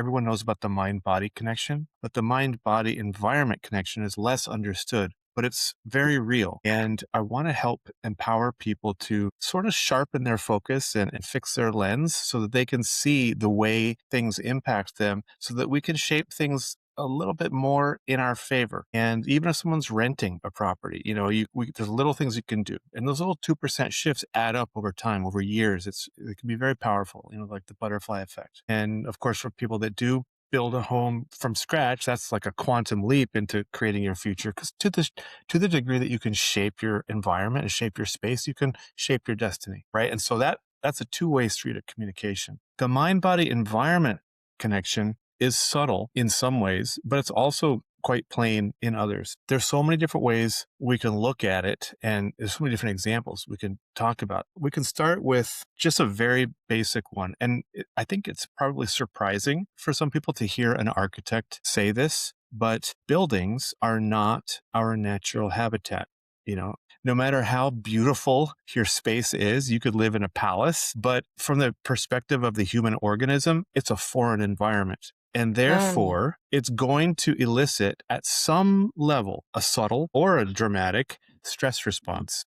everyone knows about the mind-body connection, but the mind-body environment connection is less understood, but it's very real. And I want to help empower people to sort of sharpen their focus and fix their lens so that they can see the way things impact them so that we can shape things a little bit more in our favor. And even if someone's renting a property, there's little things you can do. And those little 2% shifts add up over time, over years. It can be very powerful, like the butterfly effect. And of course, for people that do build a home from scratch, that's like a quantum leap into creating your future. Because to the degree that you can shape your environment and shape your space, you can shape your destiny, right? And so that's a two-way street of communication. The mind-body environment connection is subtle in some ways, but it's also quite plain in others. There's so many different ways we can look at it, and there's so many different examples we can talk about. We can start with just a very basic one, and I think it's probably surprising for some people to hear an architect say this, but buildings are not our natural habitat. No matter how beautiful your space is, you could live in a palace, but from the perspective of the human organism, it's a foreign environment. And Mm, therefore, it's going to elicit at some level a subtle or a dramatic stress response.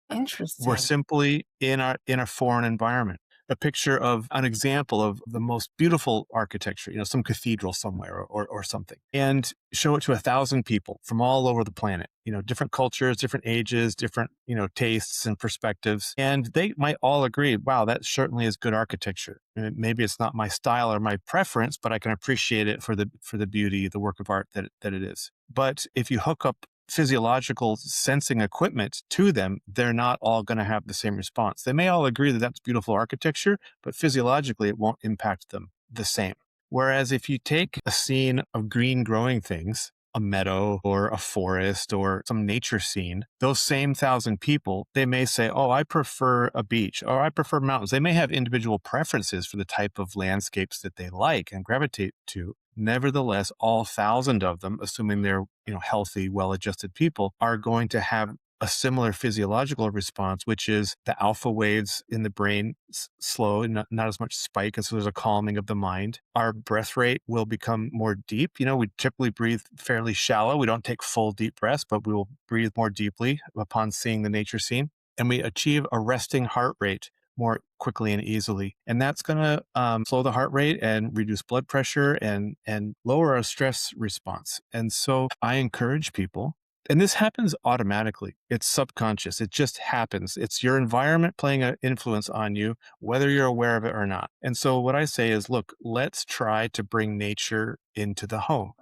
We're interesting. simply in a foreign environment. A picture of an example of the most beautiful architecture, some cathedral somewhere or something, and show it to 1,000 people from all over the planet, different cultures, different ages, different, tastes and perspectives. And they might all agree, wow, that certainly is good architecture. And maybe it's not my style or my preference, but I can appreciate it for the beauty, the work of art that it is. But if you hook up physiological sensing equipment to them, they're not all going to have the same response. They may all agree that that's beautiful architecture, but physiologically it won't impact them the same. Whereas if you take a scene of green growing things, a meadow or a forest or some nature scene, those same 1,000 people, they may say, oh, I prefer a beach or I prefer mountains. They may have individual preferences for the type of landscapes that they like and gravitate to. Nevertheless, all 1,000 of them, assuming they're healthy, well-adjusted people, are going to have a similar physiological response, which is the alpha waves in the brain slow and not as much spike. And so there's a calming of the mind. Our breath rate will become more deep. We typically breathe fairly shallow. We don't take full deep breaths, but we will breathe more deeply upon seeing the nature scene. And we achieve a resting heart rate more quickly and easily. And that's going to slow the heart rate and reduce blood pressure and lower our stress response. And so I encourage people, and this happens automatically. It's subconscious. It just happens. It's your environment playing an influence on you, whether you're aware of it or not. And so what I say is, look, let's try to bring nature into the home.